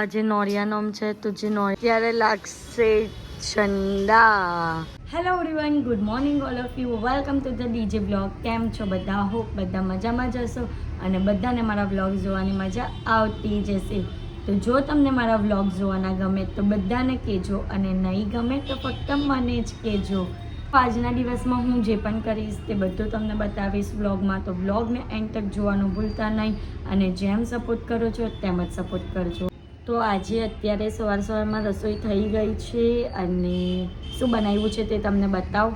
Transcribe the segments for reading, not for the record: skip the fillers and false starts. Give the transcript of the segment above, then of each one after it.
આજે નોરિયાનોમ છે તો જે ત્યારે લાગશે ઠંડા. Hello everyone, good morning all of you, welcome to the DJ blog. કેમ છો બધા? હોપ બધા મજામાં જશો અને બધાને મારા વ્લોગ જોવાની મજા આવતી જશે. તો જો તમને મારા વ્લોગ જોવાના ગમે તો બધાને કહેજો અને નહીં ગમે તો ફક્ત મને જ કહેજો. આજના દિવસમાં હું જે પણ કરીશ તે બધું તમને બતાવીશ વ્લોગમાં, તો વ્લોગને એન્ડ તક જોવાનું ભૂલતા નહીં અને જેમ સપોર્ટ કરો છો તેમ જ સપોર્ટ કરજો. તો આજે અત્યારે સવારમાં રસોઈ થઈ ગઈ છે અને શું બનાવ્યું છે તે તમને બતાવ.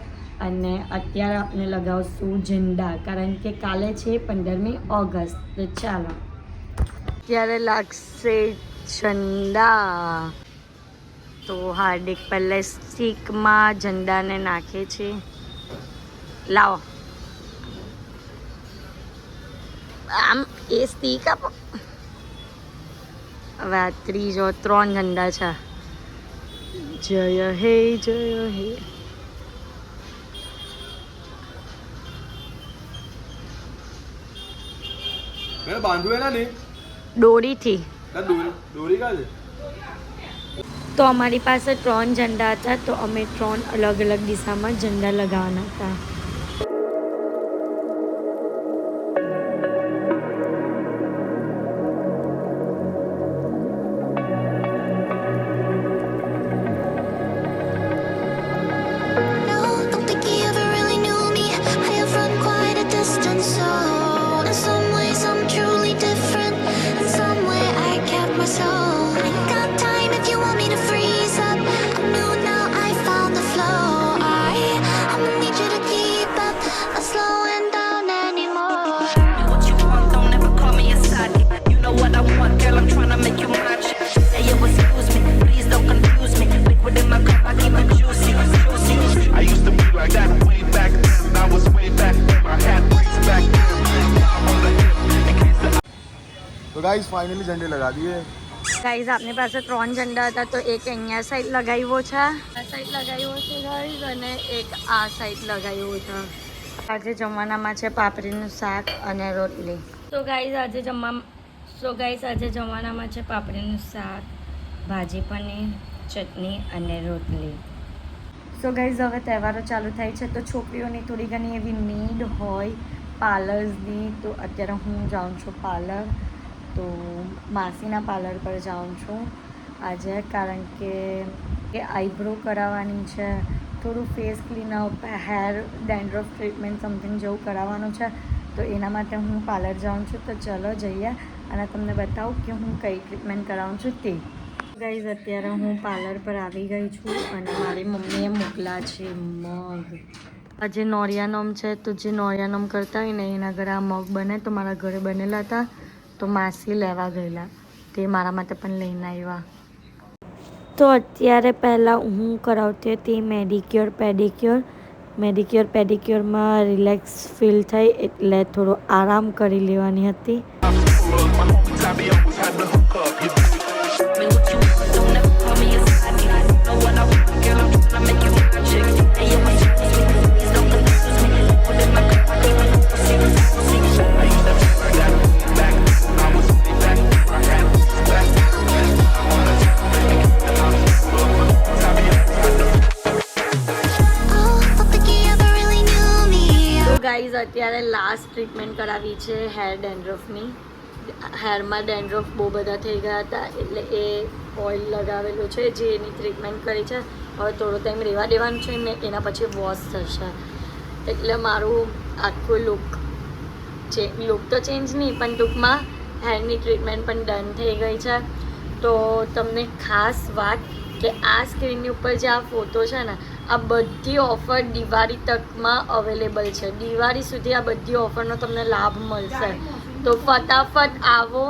અને અત્યારે આપણે લગાવશું ઝંડા, કારણ કે કાલે છે 15મી ઓગસ્ટ. તો ચાલો ત્યારે લાગશે ઝંડા. તો હાર્દિક પ્લાસ્ટિકમાં ઝંડાને નાખે છે. લાવો આમ એ સ્ટીક આપો. હવે આ ત્રીજો 3 ઝંડા છે. જય હે જય હે. બાંધવું એના નહીં દોરીથી. દોરી કા છે? તો અમારી પાસે 3 ઝંડા હતા, તો અમે 3 અલગ અલગ દિશામાં ઝંડા લગાવવાના હતા. तो गाइस फाइनली झंडे लगा दिए. ગાઈઝ આપની પાસે 3 ઝંડા હતા, તો એક અહીંયા સાઈડ લગાવ્યો છે, આ સાઈડ લગાવ્યો છે ગાઈઝ, અને એક આ સાઈડ લગાવ્યો છે. આજે જમવાનામાં છે પાપડીનું શાક અને રોટલી. તો ગાઈઝ આજે જમવાનામાં છે પાપડીનું શાક, ભાજી પનીર, ચટણી અને રોટલી. સો ગાઈઝ હવે તહેવારો ચાલુ થાય છે, તો છોકરીઓની થોડી ઘણી એવી નીડ હોય પાર્લર્સની. તો અત્યારે હું જાઉં છું પાર્લર, તો માસીના પાર્લર પર જાઉં છું આજે, કારણ કે આઈબ્રો કરાવવાની છે, થોડું face clean-up, hair dandruff treatment something જેવું કરાવવાનું છે. તો એના માટે હું પાર્લર જાઉં છું. તો ચલો જઈએ અને તમને બતાવું કે હું કઈ ટ્રીટમેન્ટ કરાવું છું તે. ગાઈઝ અત્યારે હું પાર્લર પર આવી ગઈ છું અને મારી મમ્મીએ મોકલા છે મગ. આજે નોરિયાનોમ છે, તો જે નોરિયાનોમ કરતા હોય ને એના ઘરે આ મગ બને, તો મારા ઘરે બનેલા હતા, તો માસી લેવા ગયેલા, તે મારા માટે પણ લઈને આવ્યા. તો અત્યારે પહેલાં હું કરાવતી હતી મેડિક્યોર પેડિક્યોરમાં રિલેક્સ ફીલ થઈ, એટલે થોડો આરામ કરી લેવાની હતી. ગાઈઝ અત્યારે લાસ્ટ ટ્રીટમેન્ટ કરાવી છે હેર ડેન્ડ્રફની. હેરમાં ડેન્ડ્રફ બહુ બધા થઈ ગયા હતા, એટલે એ ઓઇલ લગાવેલું છે, જે એની ટ્રીટમેન્ટ કરી છે. હવે થોડો ટાઈમ રહેવા દેવાનું છે ને એના પછી વોશ થશે, એટલે મારું આખું લુક તો ચેન્જ નહીં, પણ ટૂંકમાં હેરની ટ્રીટમેન્ટ પણ ડન થઈ ગઈ છે. તો તમને ખાસ વાત કે આ સ્ક્રીનની ઉપર જે આ ફોટો છે ને, આ બધી ઓફર દિવાળી તકમાં અવેલેબલ છે. દિવાળી સુધી આ બધી ઓફરનો તમને લાભ મળશે. તો ફટાફટ આવો,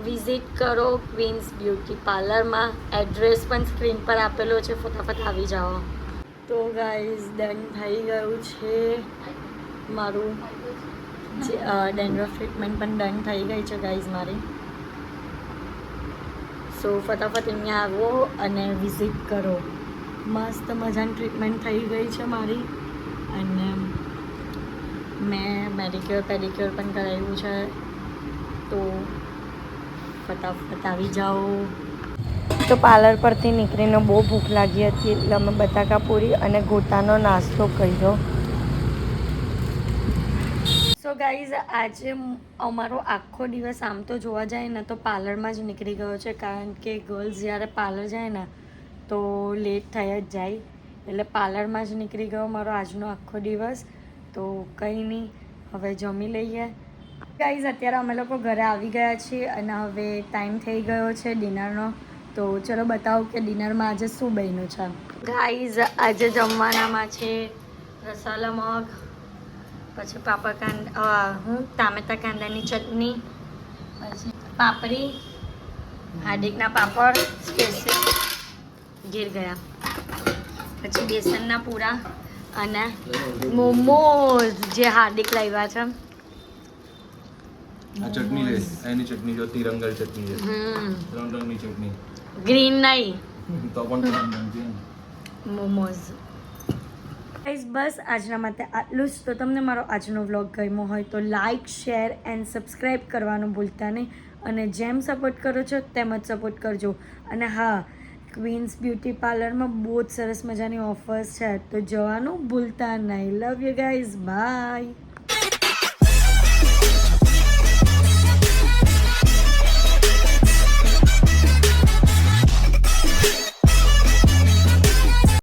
વિઝિટ કરો ક્વીન્સ બ્યુટી પાર્લરમાં. એડ્રેસ પણ સ્ક્રીન પર આપેલો છે, ફટાફટ આવી જાઓ. તો ગાઈઝ ડન થઈ ગયું છે મારું ડેન્ડ્રફ ટ્રીટમેન્ટ પણ ડન થઈ ગઈ છે ગાઈઝ મારી. સો ફટાફટ અહીંયા આવો અને વિઝિટ કરો. મસ્ત મજાની ટ્રીટમેન્ટ થઈ ગઈ છે મારી, અને મેં મેડિક્યોર પેડિક્યોર પણ કરાવ્યું છે. તો ફટાફટ આવી જાઓ. તો પાર્લર પરથી નીકળીને બહુ ભૂખ લાગી હતી એટલે અમે બટાકા પૂરી અને ગોટાનો નાસ્તો કર્યો. સો ગાઈઝ આજે અમારો આખો દિવસ આમ તો જોવા જાય ને તો પાર્લરમાં જ નીકળી ગયો છે, કારણ કે ગર્લ્સ જ્યારે પાર્લર જાય ને તો લેટ થઈ જ જાય, એટલે પાર્લરમાં જ નીકળી ગયો મારો આજનો આખો દિવસ. તો કંઈ નહીં, હવે જમી લઈએ. ગાઈઝ અત્યારે અમે લોકો ઘરે આવી ગયા છીએ અને હવે ટાઈમ થઈ ગયો છે ડિનરનો. તો ચલો બતાવું કે ડિનરમાં આજે શું બન્યું છે. ગાઈઝ આજે જમવાનામાં છે રસાલા મગ, પછી ટામેટા કાંદાની ચટણી, પછી પાપડી, હાર્દિકના પાપડ સ્પેશિયલ ગીર ગયા, પછી બેસનના પૂરા અને મોમોઝ જે હાર્દિક લાવ્યા છે. આ ચટણી લે, એની ચટણી જો તિરંગલ ચટણી છે. ત્રણ રંગની ચટણી. ગ્રીન નહીં તો પણ ત્રણ રંગ છે. મોમોઝ. ગાઈઝ બસ આજના માટે આટલું જ. તો તમને મારો આજનો વ્લોગ ગમ્યો હોય તો લાઇક, શેર એન્ડ સબસ્ક્રાઈબ કરવાનું ભૂલતા નહીં, અને જેમ સપોર્ટ કરો છો તેમ જ સપોર્ટ કરજો. અને હા, ક્વીન્સ બ્યુટી પાર્લરમાં બહુ જ સરસ મજાની ઓફર્સ છે, તો જવાનું ભૂલતા નહીં. Love you guys, by.